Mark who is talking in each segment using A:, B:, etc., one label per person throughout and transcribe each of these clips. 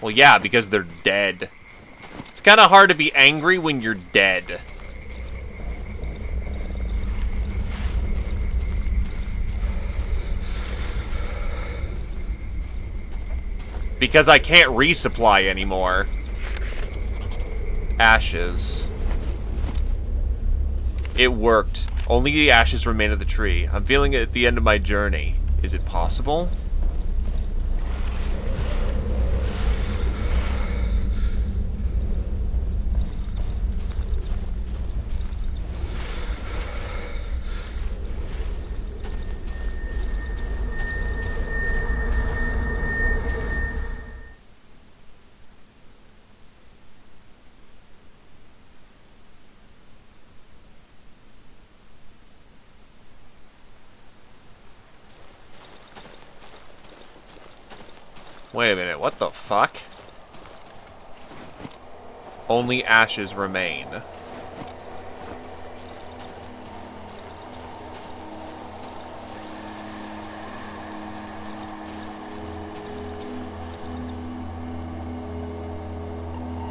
A: Well, yeah, because they're dead. It's kind of hard to be angry when you're dead. Because I can't resupply anymore. Ashes. It worked. Only the ashes remain at the tree. I'm feeling it at the end of my journey. Is it possible? Wait a minute, what the fuck? Only ashes remain.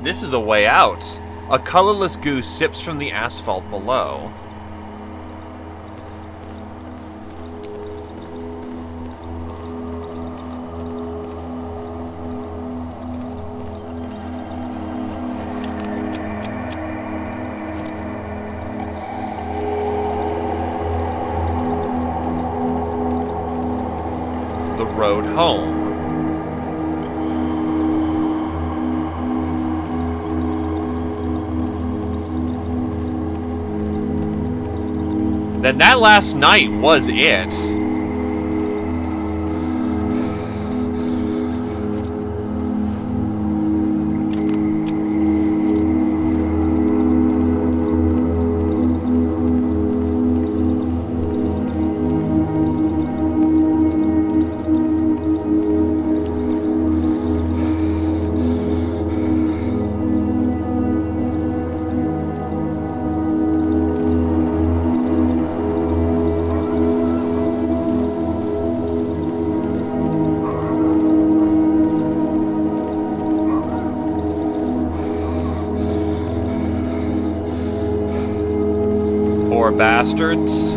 A: This is a way out. A colorless goo sips from the asphalt below. The road home. Then that last night was it. Poor bastards.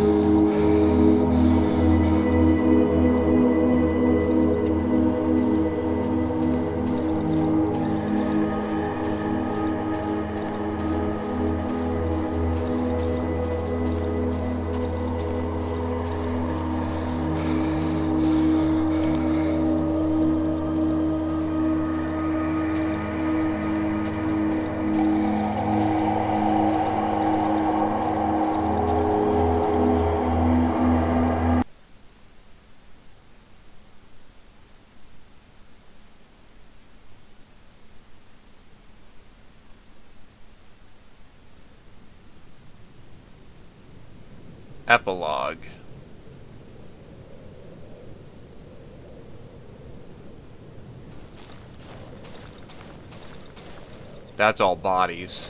A: Epilogue. That's all bodies.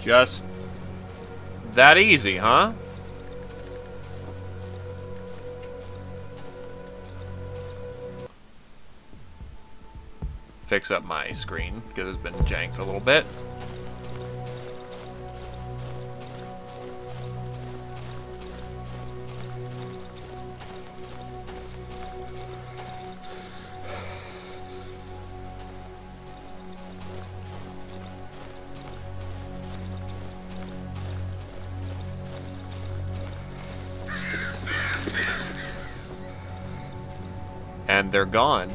A: Just that easy, huh? Fix up my screen because it's been janked a little bit. And they're gone.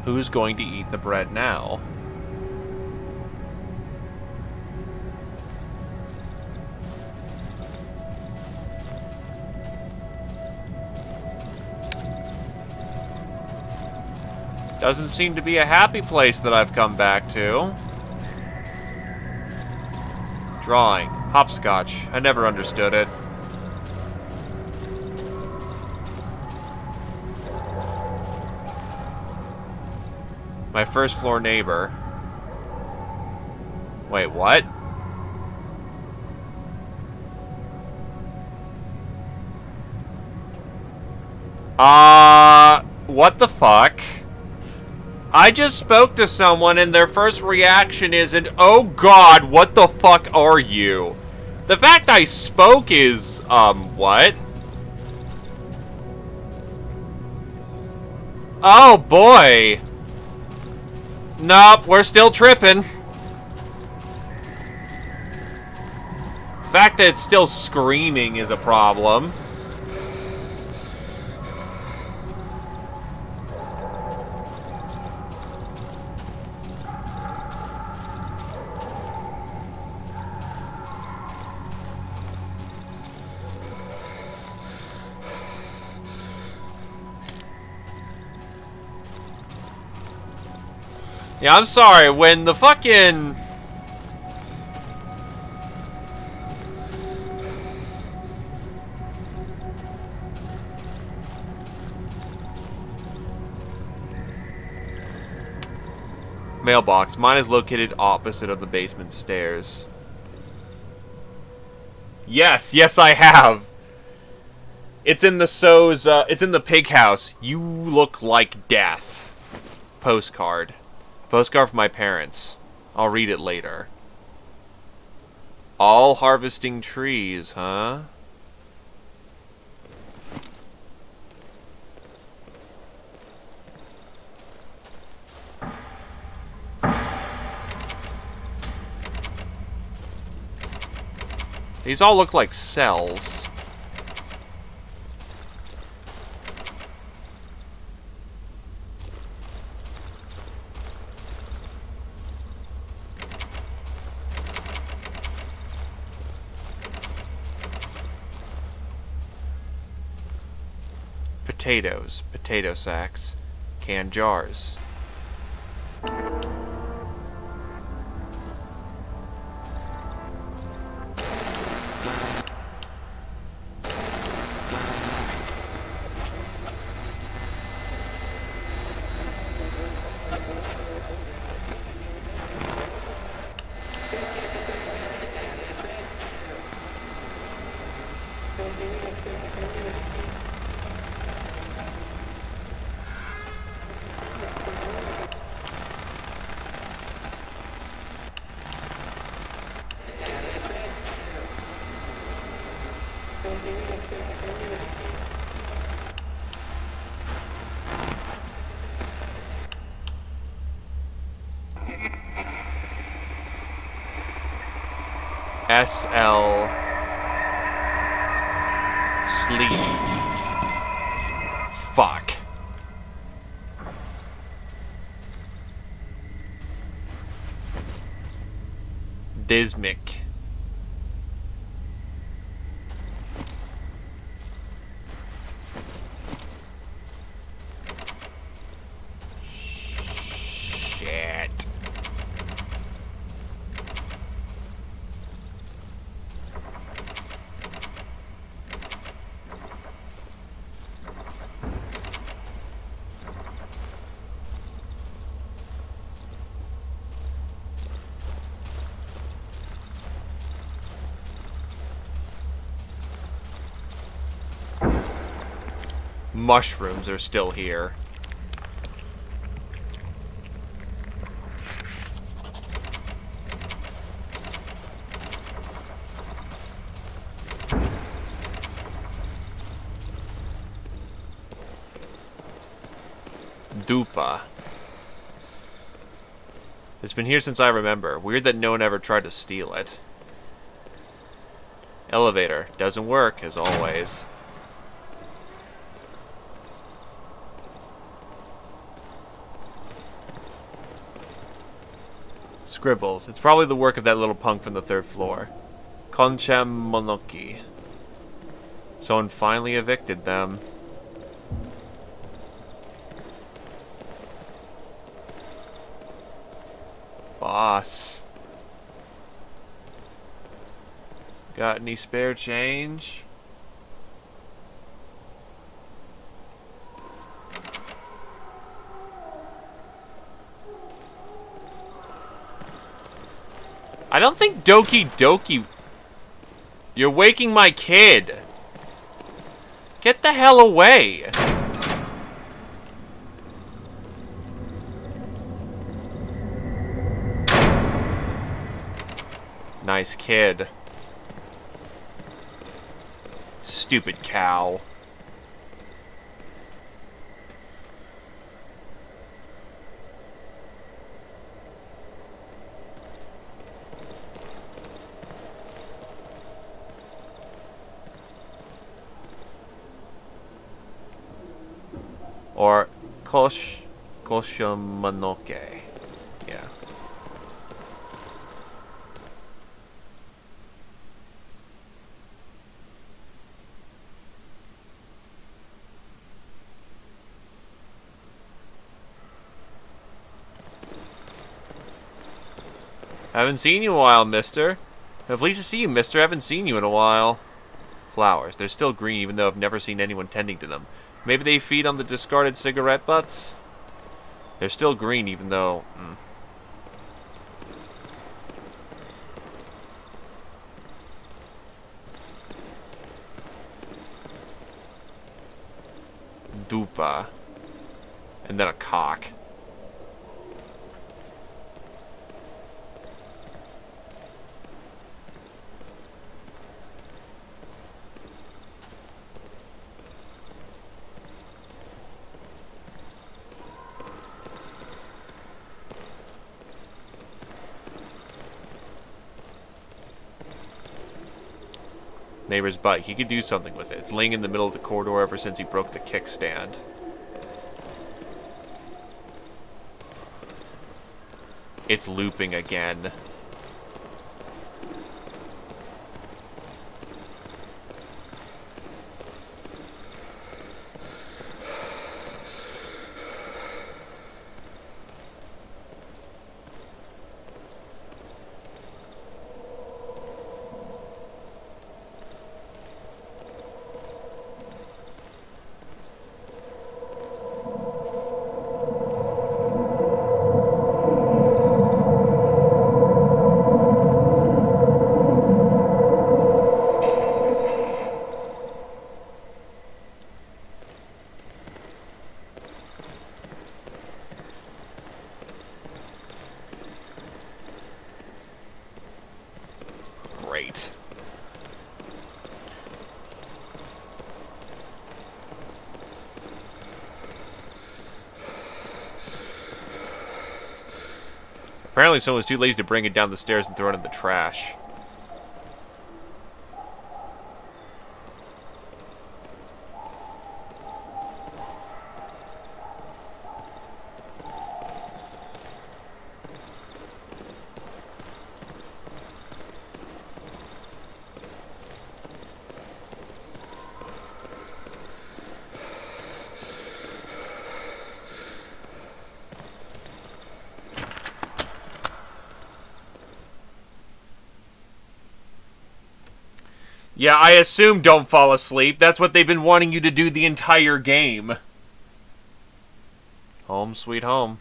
A: Who's going to eat the bread now? Doesn't seem to be a happy place that I've come back to. Drawing. Hopscotch. I never understood it. My first floor neighbor. Wait, what? What the fuck? I just spoke to someone and their first reaction isn't, oh god, what the fuck are you? The fact I spoke is, what? Oh boy. Nope, we're still tripping. The fact that it's still screaming is a problem. Yeah, I'm sorry, when the fucking... Mailbox. Mine is located opposite of the basement stairs. Yes, yes I have! It's in the it's in the pig house. You look like death. Postcard. Postcard from my parents. I'll read it later. All harvesting trees, huh? These all look like cells. Potatoes, potato sacks, canned jars. SL Sleep. Fuck. Dismic. Shit. Mushrooms are still here. Dupa. It's been here since I remember. Weird that no one ever tried to steal it. Elevator. Doesn't work, as always. Scribbles. It's probably the work of that little punk from the 3rd floor. Koncham Monoki. Someone finally evicted them. boss. Got any spare change? I don't think Doki Doki... You're waking my kid. Get the hell away. Nice kid. Stupid cow. Or Koshimanoke. Yeah. Haven't seen you in a while, mister. I'm pleased to see you, mister. Haven't seen you in a while. Flowers. They're still green, even though I've never seen anyone tending to them. Maybe they feed on the discarded cigarette butts? They're still green, even though... Dupa. And then a cock. Neighbor's bike. He could do something with it. It's laying in the middle of the corridor ever since he broke the kickstand. It's looping again. Great. Apparently someone was too lazy to bring it down the stairs and throw it in the trash. Yeah, I assume don't fall asleep. That's what they've been wanting you to do the entire game. Home sweet home.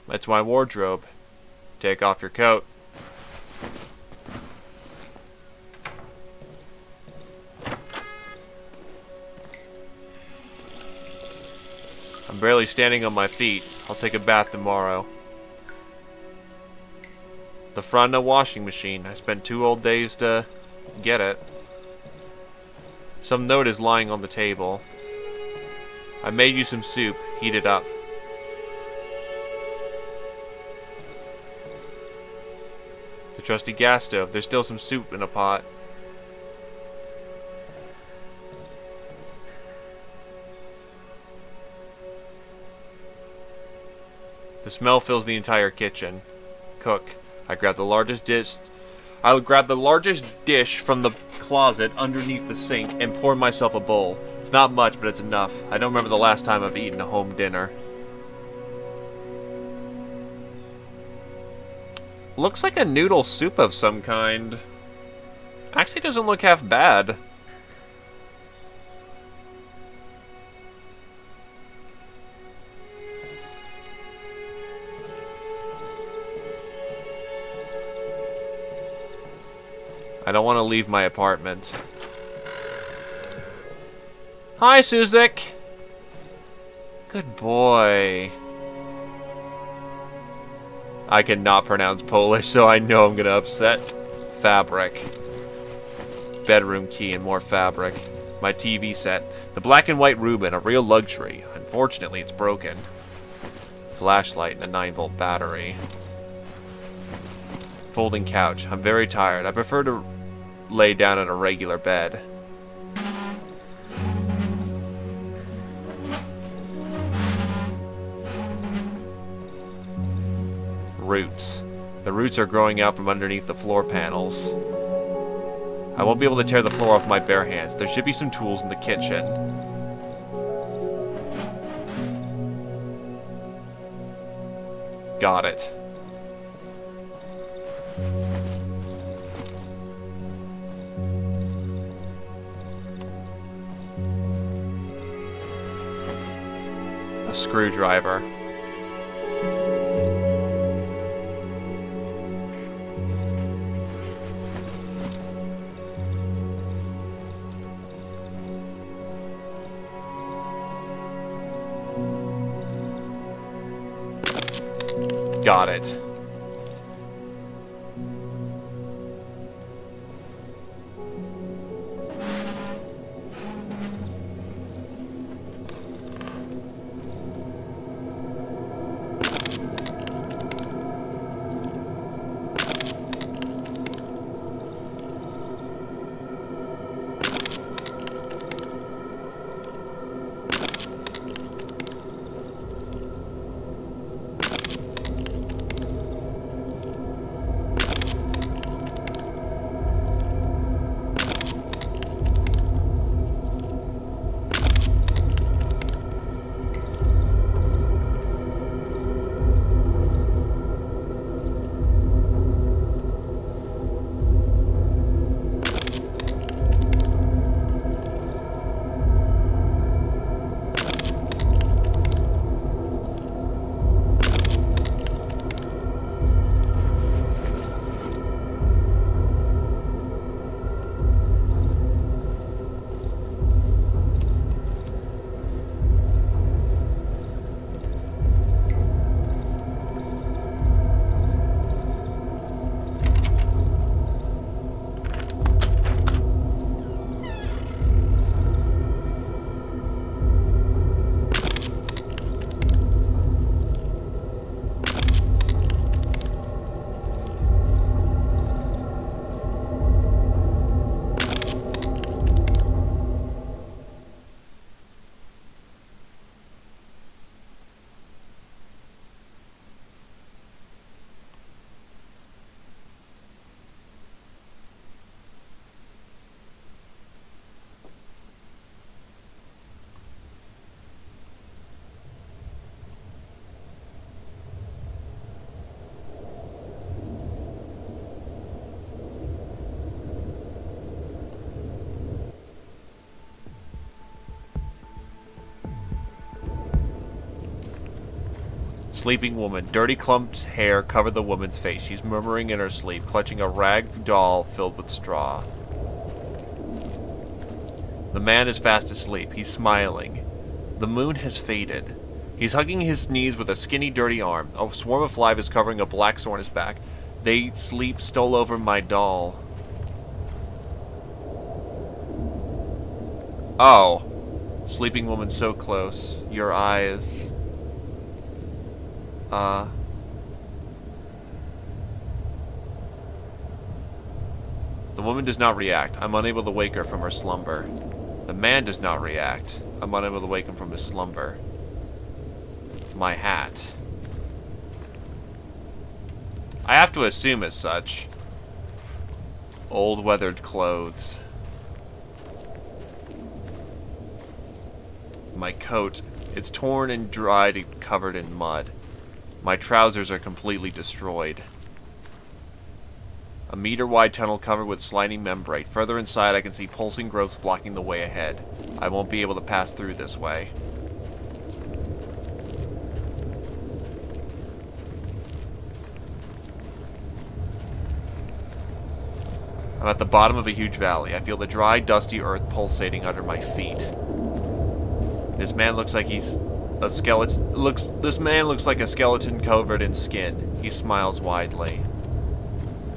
A: That's my wardrobe. Take off your coat. I'm barely standing on my feet. I'll take a bath tomorrow. The front of a washing machine. I spent 2 whole days to get it. Some note is lying on the table. I made you some soup. Heat it up. The trusty gas stove. There's still some soup in a pot. The smell fills the entire kitchen. Cook. I grab the largest dish. I'll grab the largest dish from the closet underneath the sink and pour myself a bowl. It's not much, but it's enough. I don't remember the last time I've eaten a home dinner. Looks like a noodle soup of some kind. Actually doesn't look half bad. I don't want to leave my apartment. Hi, Suzik! Good boy. I cannot pronounce Polish, so I know I'm gonna upset. Fabric. Bedroom key and more fabric. My TV set. The black and white Reuben, a real luxury. Unfortunately, it's broken. Flashlight and a 9-volt battery. Folding couch. I'm very tired. I prefer to lay down on a regular bed. Roots. The roots are growing out from underneath the floor panels. I won't be able to tear the floor off my bare hands. There should be some tools in the kitchen. Got it. A screwdriver. Got it. Sleeping woman. Dirty clumped hair covered the woman's face. She's murmuring in her sleep, clutching a rag doll filled with straw. The man is fast asleep. He's smiling. The moon has faded. He's hugging his knees with a skinny, dirty arm. A swarm of flies is covering a black sore on his back. They sleep stole over my doll. Oh. Sleeping woman so close. Your eyes. The woman does not react. I'm unable to wake her from her slumber. The man does not react. I'm unable to wake him from his slumber. My hat. I have to assume as such. Old weathered clothes. My coat. It's torn and dried and covered in mud. My trousers are completely destroyed. A meter-wide tunnel covered with sliding membrane. Further inside, I can see pulsing growths blocking the way ahead. I won't be able to pass through this way. I'm at the bottom of a huge valley. I feel the dry, dusty earth pulsating under my feet. This man looks like he's a skeleton. This man looks like a skeleton covered in skin. He smiles widely.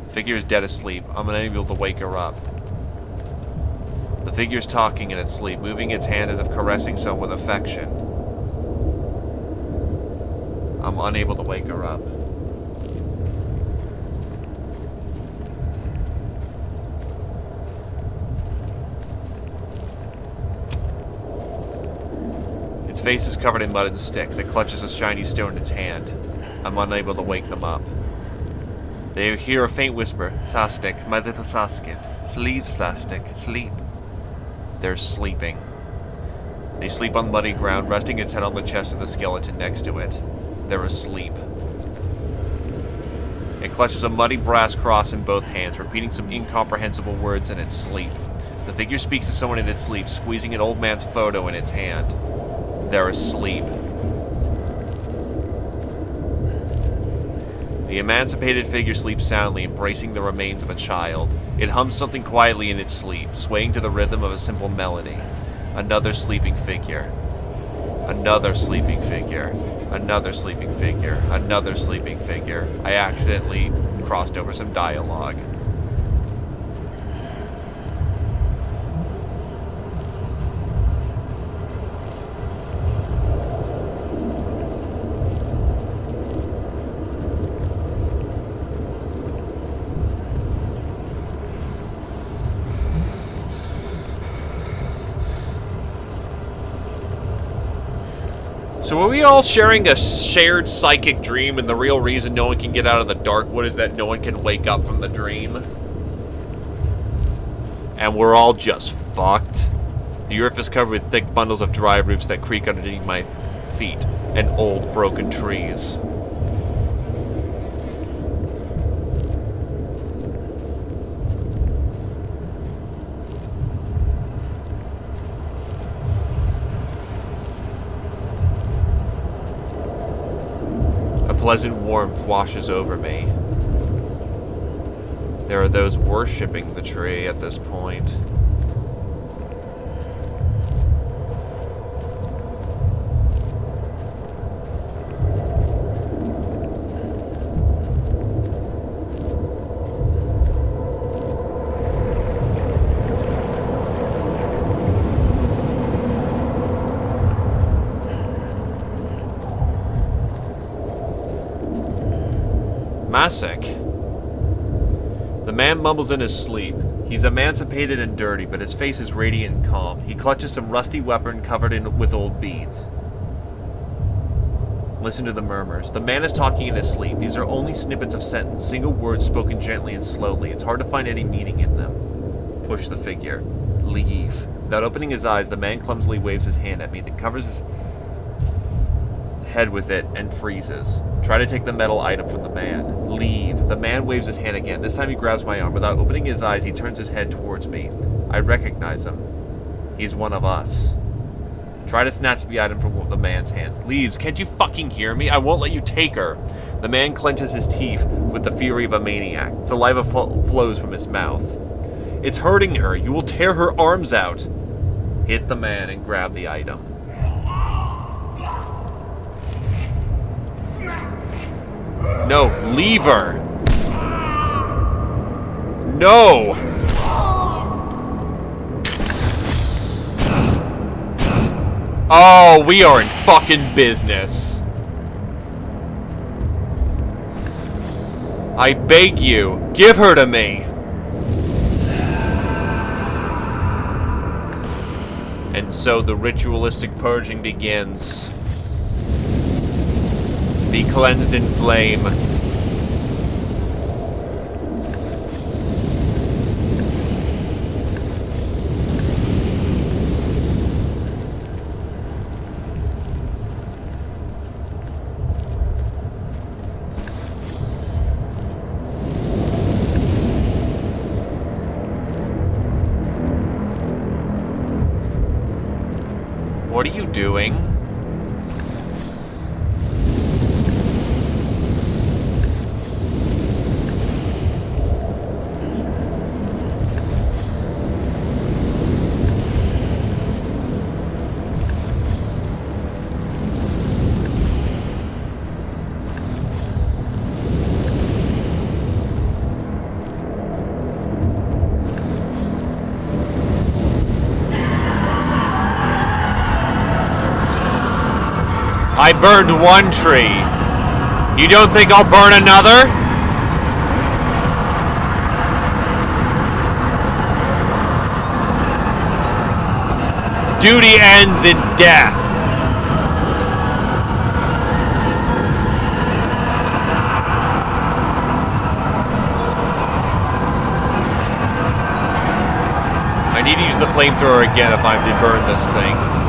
A: The figure is dead asleep. I'm unable to wake her up. The figure's talking in its sleep, moving its hand as if caressing someone with affection. I'm unable to wake her up. Its face is covered in mud and sticks. It clutches a shiny stone in its hand. I'm unable to wake them up. They hear a faint whisper. Sastik, my little Saskit. Sleep, Sastik, sleep. They're sleeping. They sleep on muddy ground, resting its head on the chest of the skeleton next to it. They're asleep. It clutches a muddy brass cross in both hands, repeating some incomprehensible words in its sleep. The figure speaks to someone in its sleep, squeezing an old man's photo in its hand. They're asleep. The emancipated figure sleeps soundly, embracing the remains of a child. It hums something quietly in its sleep, swaying to the rhythm of a simple melody. Another sleeping figure. Another sleeping figure. Another sleeping figure. Another sleeping figure. I accidentally crossed over some dialogue. So are we all sharing a shared psychic dream, and the real reason no one can get out of the Darkwood is that no one can wake up from the dream? And we're all just fucked? The earth is covered with thick bundles of dry roots that creak underneath my feet, and old, broken trees. Pleasant warmth washes over me. There are those worshipping the tree at this point. Masik. The man mumbles in his sleep. He's emancipated and dirty, but his face is radiant and calm. He clutches some rusty weapon covered with old beads. Listen to the murmurs. The man is talking in his sleep. These are only snippets of sentence, single words spoken gently and slowly. It's hard to find any meaning in them. Push the figure. Leave. Without opening his eyes, the man clumsily waves his hand at me, then covers his head with it and freezes. Try to take the metal item from the man. Leave. The man waves his hand again. This time he grabs my arm. Without opening his eyes, he turns his head towards me. I recognize him. He's one of us. Try to snatch the item from the man's hands. Leaves. Can't you fucking hear me? I won't let you take her. The man clenches his teeth with the fury of a maniac. Saliva flows from his mouth. It's hurting her. You will tear her arms out. Hit the man and grab the item. No, leave her. No. Oh, we are in fucking business. I beg you, give her to me. And so the ritualistic purging begins. Be cleansed in flame. What are you doing? I burned one tree. You don't think I'll burn another? Duty ends in death. I need to use the flamethrower again if I'm to burn this thing.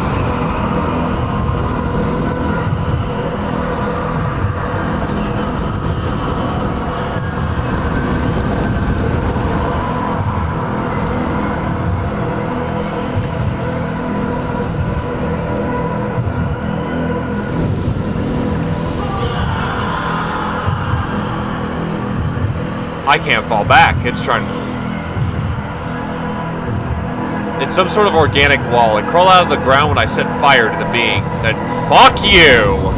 A: I can't fall back. It's trying to... It's some sort of organic wall. It crawled out of the ground when I set fire to the being. Then fuck you!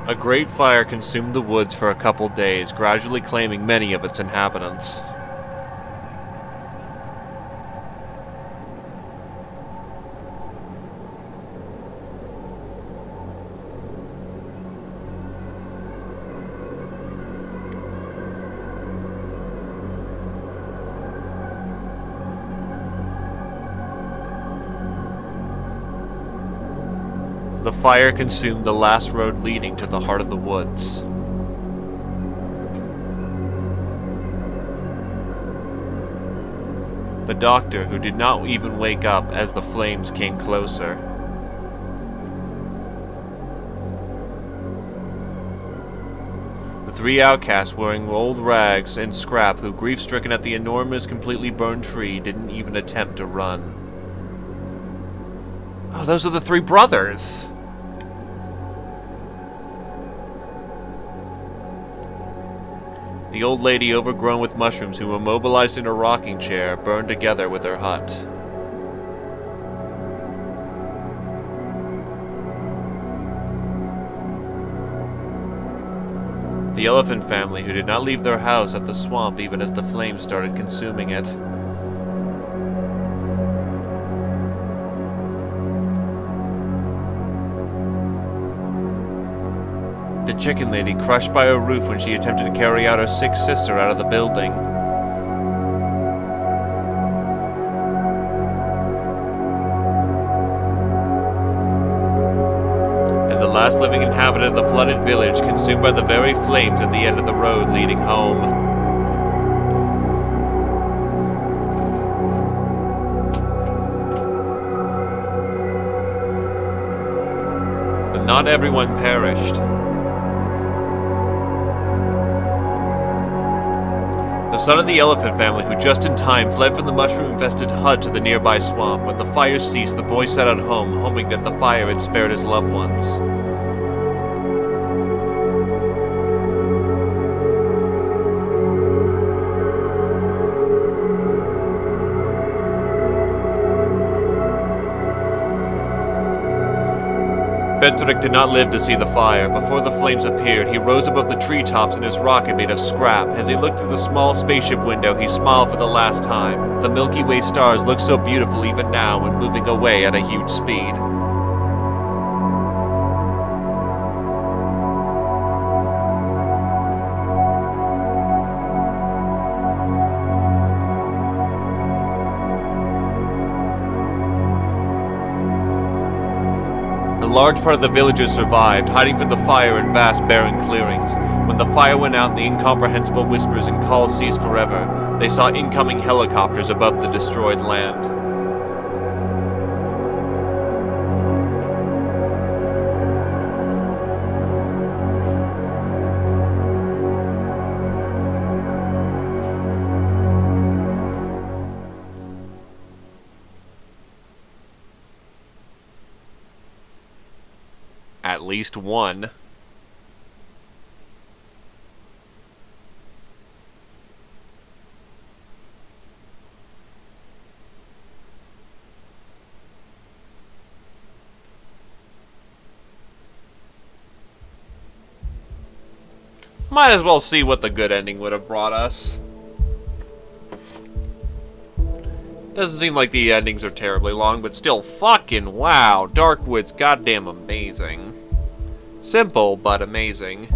A: A great fire consumed the woods for a couple days, gradually claiming many of its inhabitants. The fire consumed the last road leading to the heart of the woods. The doctor, who did not even wake up as the flames came closer. The three outcasts wearing old rags and scrap who, grief-stricken at the enormous, completely burned tree, didn't even attempt to run. Oh, those are the three brothers! The old lady, overgrown with mushrooms, who immobilized in her rocking chair, burned together with her hut. The elephant family, who did not leave their house at the swamp even as the flames started consuming it. The chicken lady, crushed by a roof when she attempted to carry out her sick sister out of the building. And the last living inhabitant of the flooded village, consumed by the very flames at the end of the road leading home. But not everyone perished. The son of the elephant family, who just in time fled from the mushroom-infested hut to the nearby swamp. When the fire ceased, the boy sat at home, hoping that the fire had spared his loved ones. Bedrick did not live to see the fire. Before the flames appeared, he rose above the treetops in his rocket made of scrap. As he looked through the small spaceship window, he smiled for the last time. The Milky Way stars look so beautiful even now when moving away at a huge speed. A large part of the villagers survived, hiding from the fire in vast barren clearings. When the fire went out and the incomprehensible whispers and calls ceased forever, they saw incoming helicopters above the destroyed land. At least one. Might as well see what the good ending would have brought us. Doesn't seem like the endings are terribly long, but still, fucking wow. Darkwood's goddamn amazing. Simple, but amazing.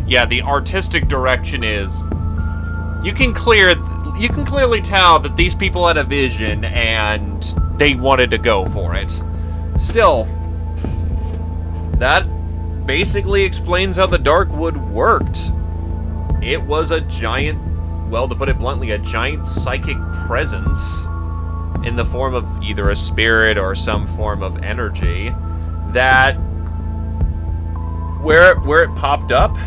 A: Yeah, the artistic direction is... You you can clearly tell that these people had a vision and they wanted to go for it. Still, that basically explains how the Darkwood worked. It was a giant, well, to put it bluntly, a giant psychic presence in the form of either a spirit or some form of energy that, where it popped up,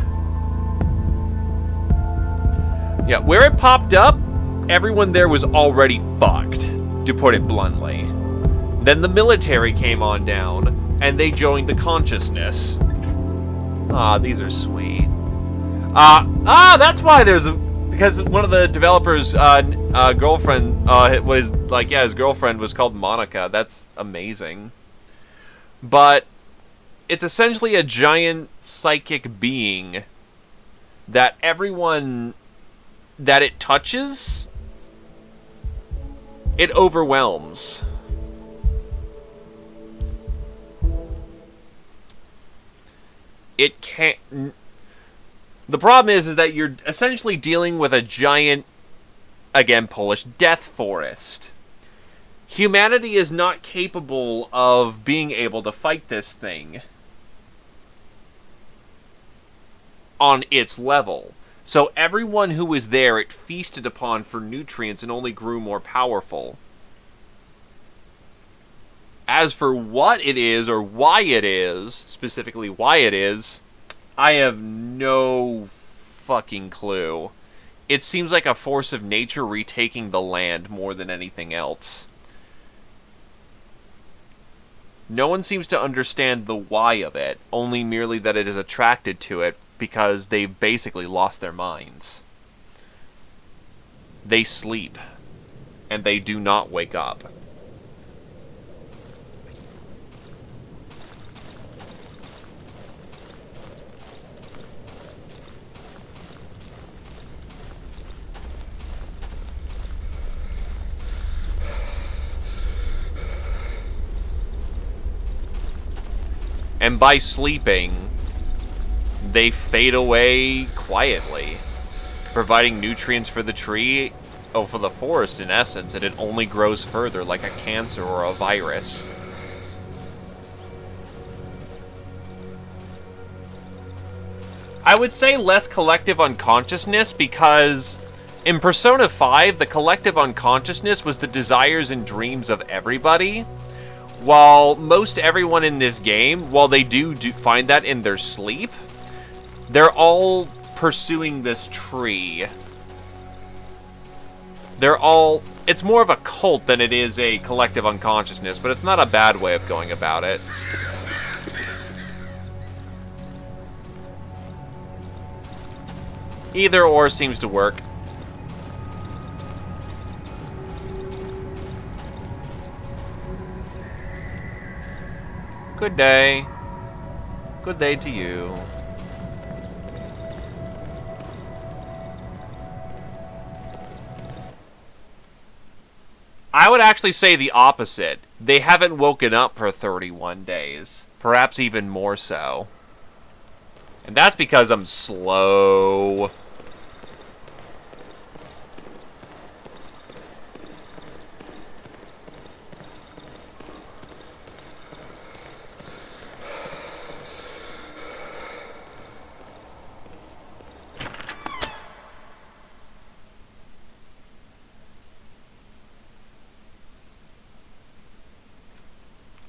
A: everyone there was already fucked, to put it bluntly. Then the military came on down, and they joined the consciousness. Ah, these are sweet. That's why there's because one of the developers' girlfriend was like, yeah, his girlfriend was called Monica. That's amazing. But it's essentially a giant psychic being that everyone that it touches, it overwhelms. It can't... The problem is that you're essentially dealing with a giant, again, Polish death forest. Humanity is not capable of being able to fight this thing on its level. So everyone who was there, it feasted upon for nutrients and only grew more powerful. As for what it is, or why it is, specifically why it is, I have no fucking clue. It seems like a force of nature retaking the land more than anything else. No one seems to understand the why of it, only merely that it is attracted to it because they've basically lost their minds. They sleep, and they do not wake up. And by sleeping, they fade away quietly, providing nutrients for the tree, for the forest in essence, and it only grows further like a cancer or a virus. I would say less collective unconsciousness because in Persona 5, the collective unconsciousness was the desires and dreams of everybody. While most everyone in this game, while they do find that in their sleep, they're all pursuing this tree. It's more of a cult than it is a collective unconsciousness, but it's not a bad way of going about it. Either or seems to work. Good day. Good day to you. I would actually say the opposite. They haven't woken up for 31 days. Perhaps even more so. And that's because I'm slow.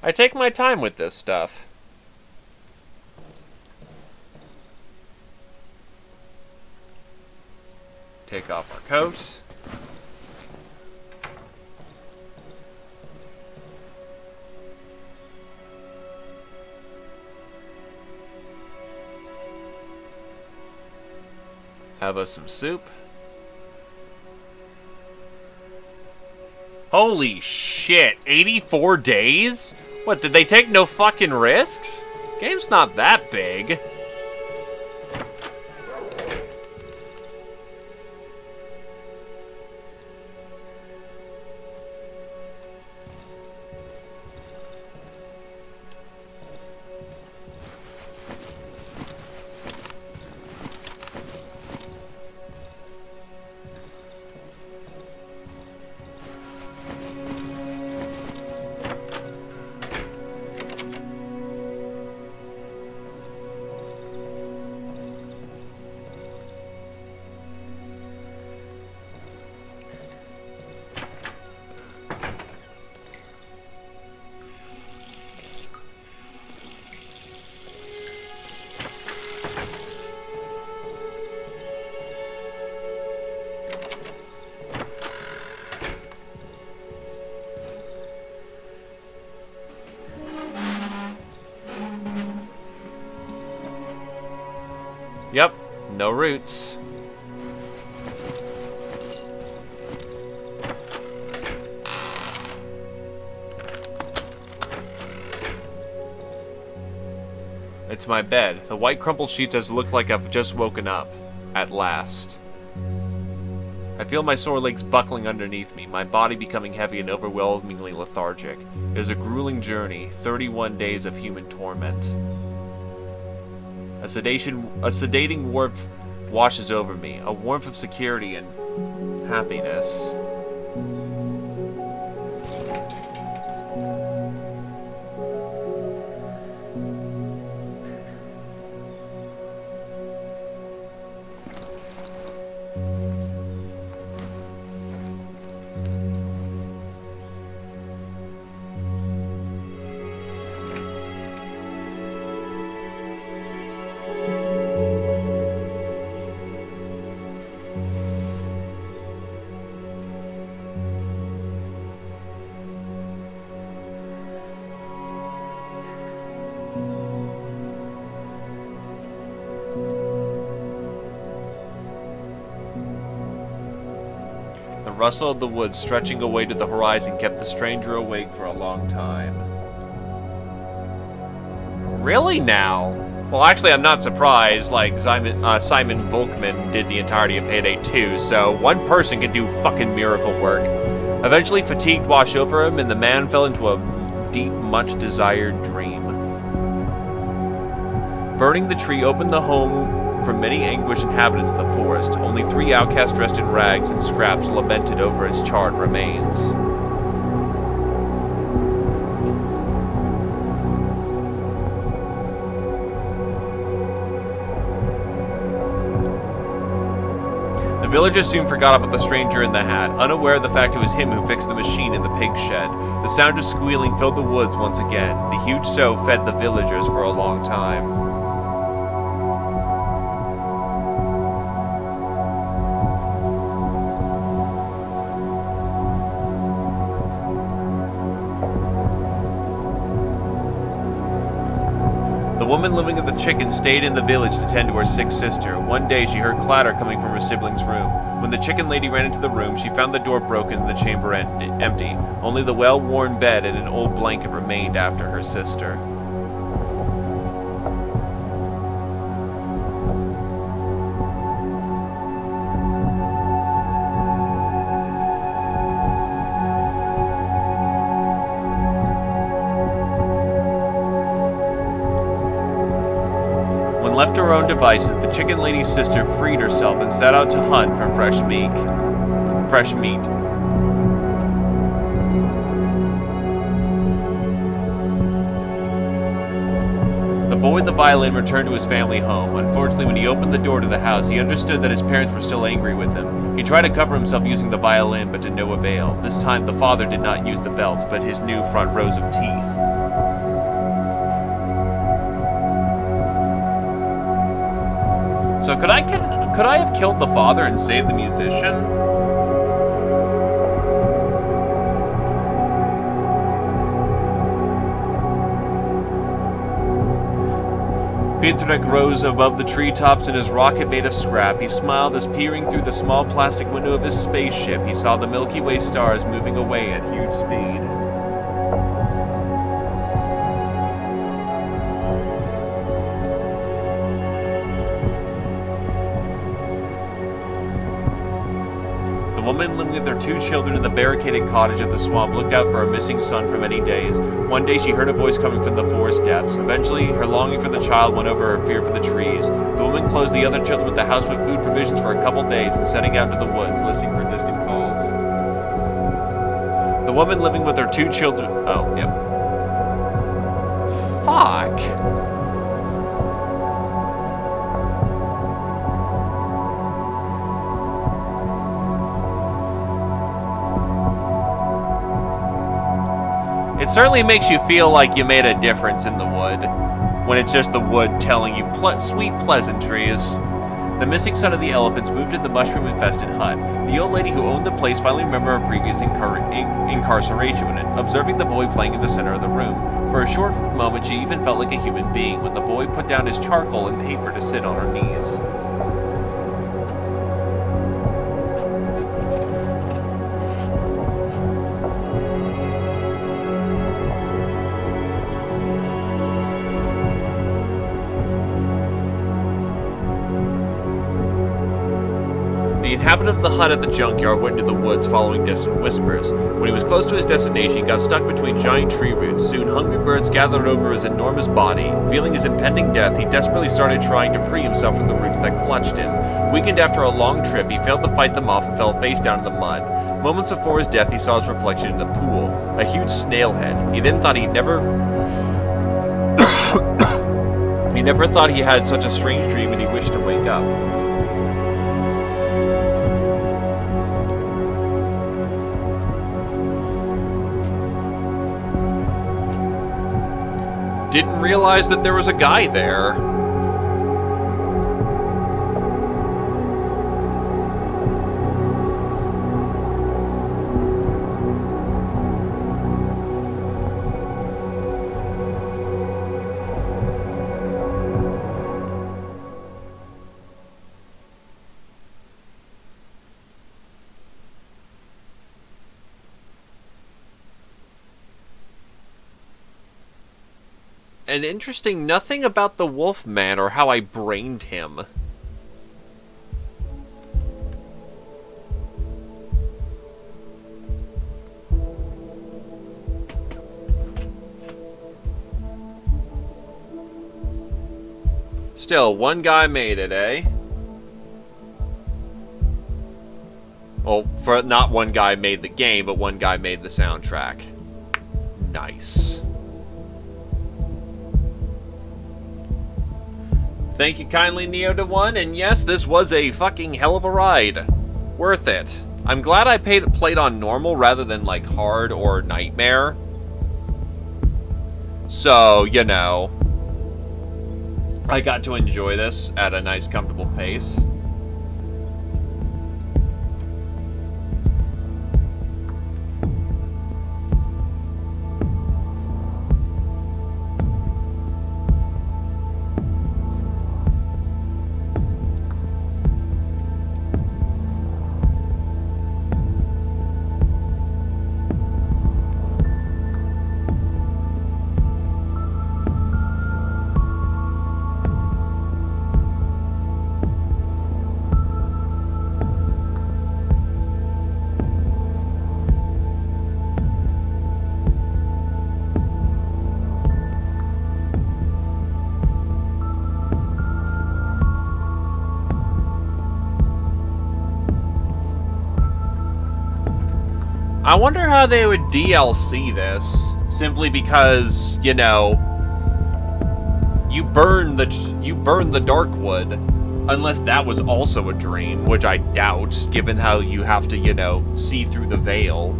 A: I take my time with this stuff. Take off our coat. Have us some soup. Holy shit, 84 days? What, did they take no fucking risks? Game's not that big. No roots. It's my bed. The white crumpled sheets as look like I've just woken up. At last. I feel my sore legs buckling underneath me, my body becoming heavy and overwhelmingly lethargic. It is a grueling journey, 31 days of human torment. A sedating warmth washes over me, a warmth of security and happiness. The rustle of the woods stretching away to the horizon kept the stranger awake for a long time. Really now? Well, actually, I'm not surprised. Like, Simon Volkman did the entirety of Payday 2, so one person can do fucking miracle work. Eventually, fatigue washed over him, and the man fell into a deep, much-desired dream. Burning the tree opened the home for many anguished inhabitants of the forest. Only 3 outcasts dressed in rags and scraps lamented over its charred remains. The villagers soon forgot about the stranger in the hat, unaware of the fact it was him who fixed the machine in the pig shed. The sound of squealing filled the woods once again. The huge sow fed the villagers for a long time. The woman living with the chicken stayed in the village to tend to her sick sister. One day she heard clatter coming from her sibling's room. When the chicken lady ran into the room, she found the door broken and the chamber empty. Only the well-worn bed and an old blanket remained after her sister. Left to her own devices, the chicken lady's sister freed herself and set out to hunt for fresh meat. The boy with the violin returned to his family home. Unfortunately, when he opened the door to the house, he understood that his parents were still angry with him. He tried to cover himself using the violin, but to no avail. This time, the father did not use the belt, but his new front rows of teeth. So could I have killed the father and saved the musician? Pietrek rose above the treetops in his rocket made of scrap. He smiled as, peering through the small plastic window of his spaceship, he saw the Milky Way stars moving away at huge speed. The woman living with their 2 children in the barricaded cottage at the swamp looked out for her missing son for many days. One day she heard a voice coming from the forest depths. Eventually, her longing for the child won over her fear for the trees. The woman closed the other children with the house with food provisions for a couple days and setting out into the woods, listening for distant calls. The woman living with her 2 children... Oh, yep. Fuck! It certainly makes you feel like you made a difference in the wood, when it's just the wood telling you sweet pleasantries. The missing son of the elephants moved to the mushroom-infested hut. The old lady who owned the place finally remembered her previous incarceration when observing the boy playing in the center of the room. For a short moment, she even felt like a human being when the boy put down his charcoal and paper to sit on her knees. The inhabitant of the hut at the junkyard went into the woods following distant whispers. When he was close to his destination, he got stuck between giant tree roots. Soon, hungry birds gathered over his enormous body. Feeling his impending death, he desperately started trying to free himself from the roots that clutched him. Weakened after a long trip, he failed to fight them off and fell face down in the mud. Moments before his death, he saw his reflection in the pool, a huge snail head. He then thought he never thought he had such a strange dream, and he wished to wake up. Didn't realize that there was a guy there. And interesting, nothing about the wolf man or how I brained him. Still, one guy made it, eh? Well, not one guy made the game, but one guy made the soundtrack. Nice. Thank you kindly, Neo1, and yes, this was a fucking hell of a ride. Worth it. I'm glad I played on normal rather than, like, hard or nightmare. So, you know, I got to enjoy this at a nice, comfortable pace. I wonder how they would DLC this, simply because, you know, you burn the Darkwood, unless that was also a dream, which I doubt, given how you have to, you know, see through the veil.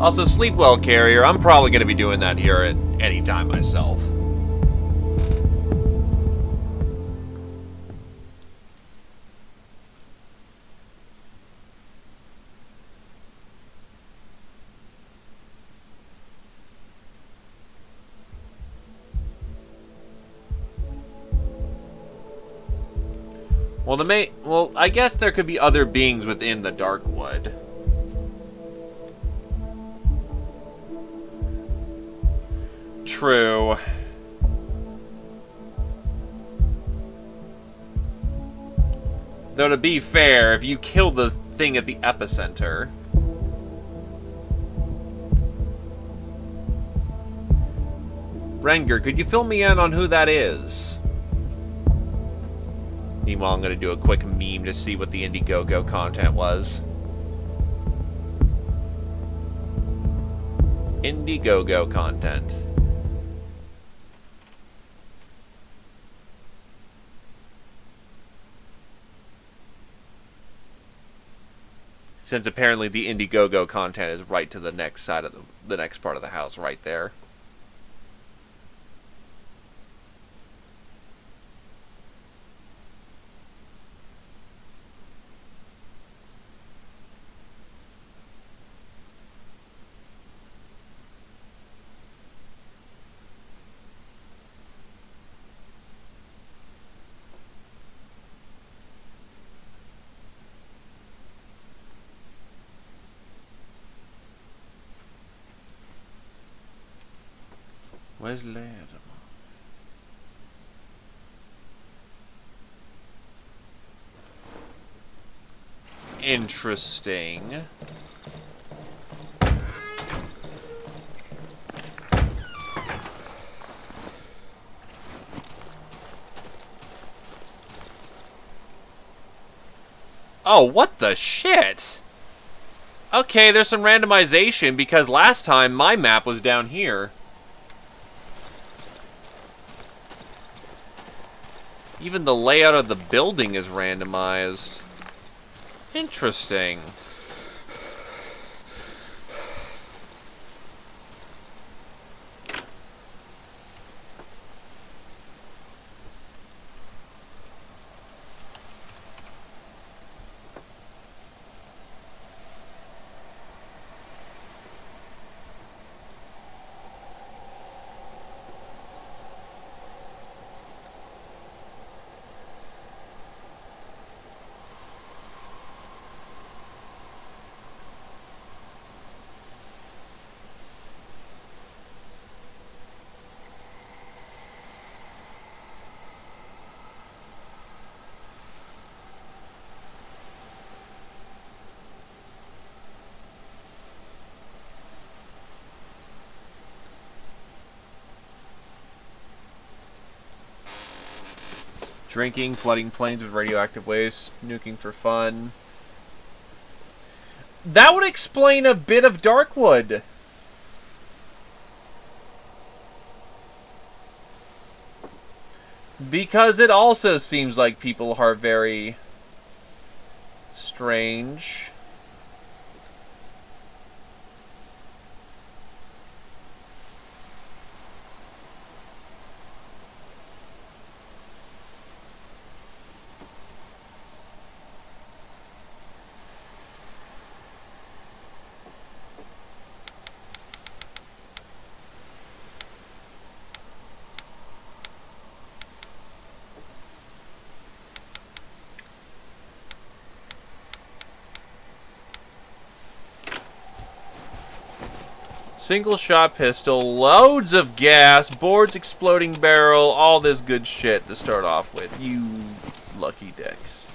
A: Also, sleep well, Carrier. I'm probably going to be doing that here at any time myself. Well, I guess there could be other beings within the Darkwood. True. Though to be fair, if you kill the thing at the epicenter... Renger, could you fill me in on who that is? Meanwhile, I'm going to do a quick meme to see what the Indiegogo content was. Indiegogo content. Since apparently the Indiegogo content is right to the next side of the next part of the house, right there. Where's Lad? Interesting. Oh, what the shit? Okay, there's some randomization because last time my map was down here. Even the layout of the building is randomized. Interesting. Drinking, flooding planes with radioactive waste, nuking for fun. That would explain a bit of Darkwood. Because it also seems like people are very strange. Single shot pistol, loads of gas, boards exploding barrel, all this good shit to start off with. You lucky dicks.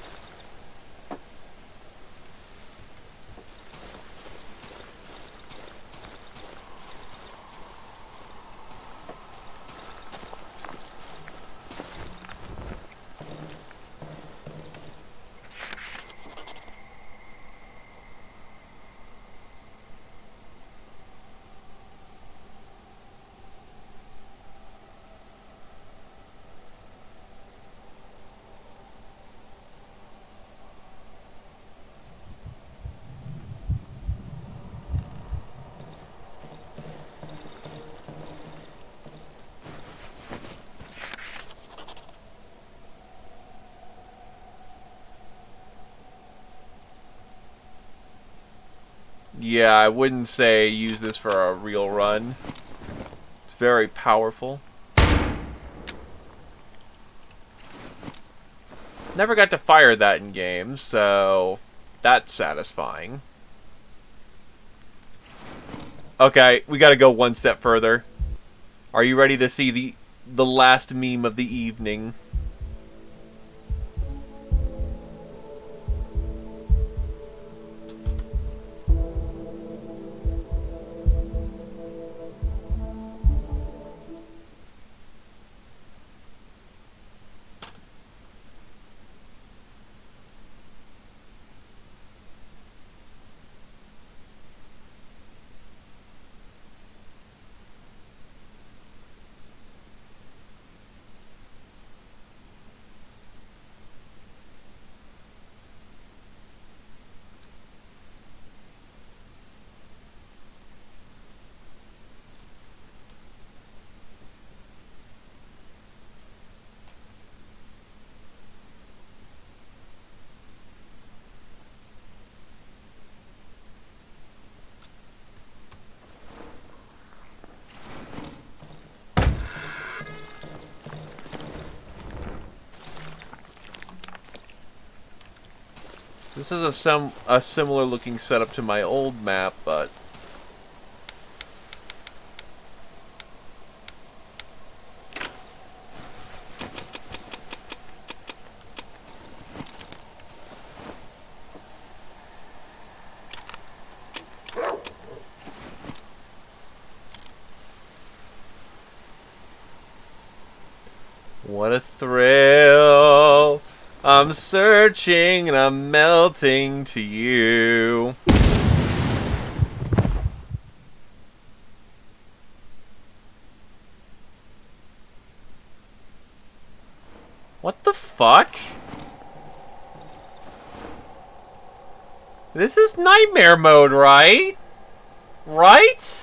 A: Yeah, I wouldn't say use this for a real run. It's very powerful. Never got to fire that in games, so that's satisfying. Okay, we gotta go one step further. Are you ready to see the last meme of the evening? This is a similar looking setup to my old map, but What a thrill. I'm searching and I'm melting to you. What the fuck? This is nightmare mode, right? Right?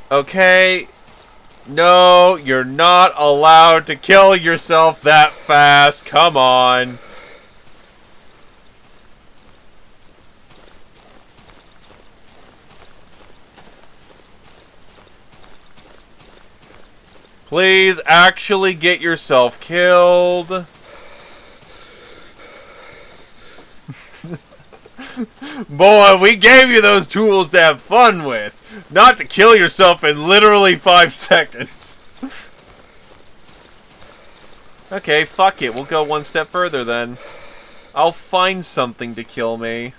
A: Okay. No, you're not allowed to kill yourself that fast. Come on. Please actually get yourself killed. Boy, we gave you those tools to have fun with, not to kill yourself in literally 5 seconds. Okay, fuck it. We'll go one step further then. I'll find something to kill me.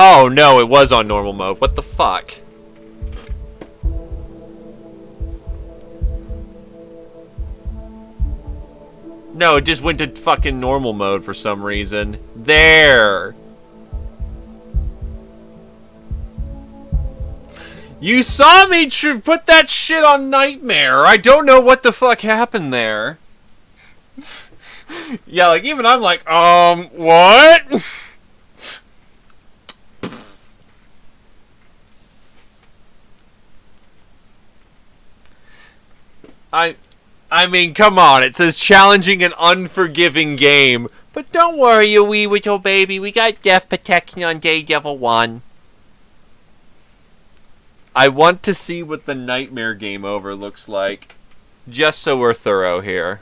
A: Oh no, it was on normal mode. What the fuck? No, it just went to fucking normal mode for some reason. There! You saw me put that shit on Nightmare! I don't know what the fuck happened there. Yeah, like, even I'm like, what? I mean, come on. It says challenging and unforgiving game. But don't worry, you wee little baby. We got death protection on Daredevil 1. I want to see what the Nightmare game over looks like. Just so we're thorough here.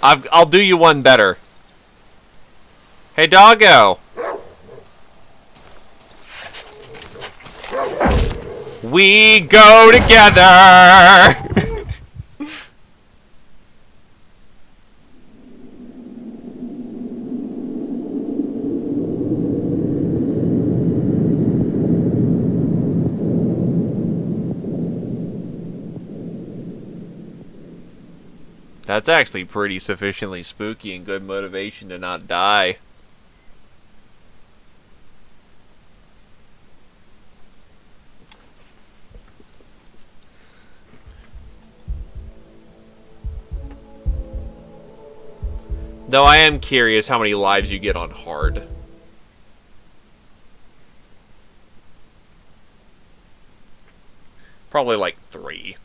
A: I'll do you one better. Hey, doggo. We go together. That's actually pretty sufficiently spooky and good motivation to not die. Though I am curious how many lives you get on hard. Probably like 3.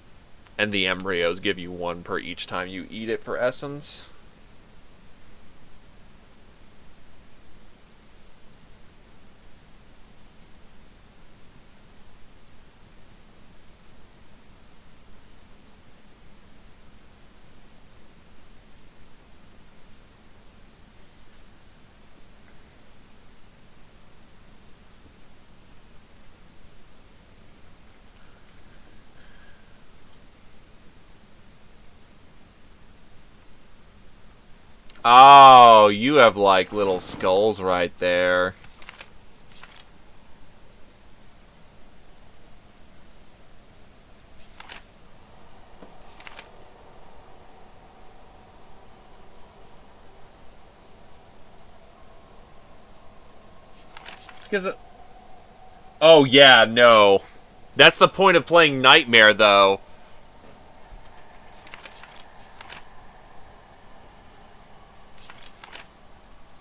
A: And the embryos give you 1 per each time you eat it for essence. Oh, you have like little skulls right there. Because oh yeah, no. That's the point of playing Nightmare, though.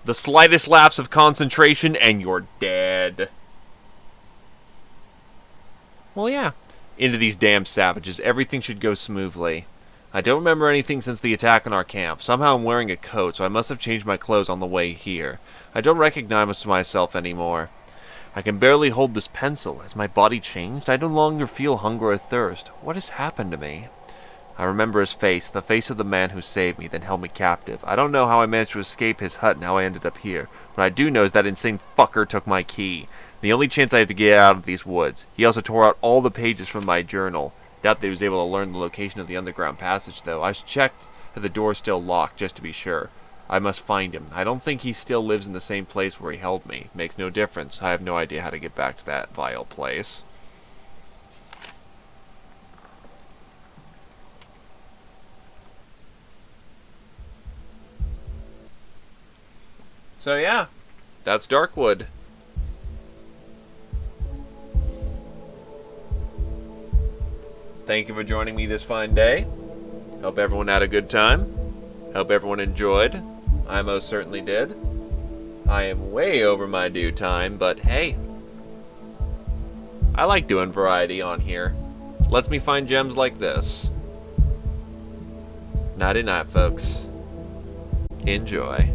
A: The slightest lapse of concentration and you're dead. Well, yeah. Into these damn savages. Everything should go smoothly. I don't remember anything since the attack on our camp. Somehow I'm wearing a coat, so I must have changed my clothes on the way here. I don't recognize myself anymore. I can barely hold this pencil. Has my body changed? I no longer feel hunger or thirst. What has happened to me? I remember his face, the face of the man who saved me, then held me captive. I don't know how I managed to escape his hut and how I ended up here. What I do know is that insane fucker took my key. The only chance I have to get out of these woods. He also tore out all the pages from my journal. Doubt that he was able to learn the location of the underground passage, though. I checked that the door is still locked, just to be sure. I must find him. I don't think he still lives in the same place where he held me. Makes no difference. I have no idea how to get back to that vile place. So yeah, that's Darkwood. Thank you for joining me this fine day. Hope everyone had a good time. Hope everyone enjoyed. I most certainly did. I am way over my due time, but hey, I like doing variety on here. Lets me find gems like this. Nighty night, folks. Enjoy.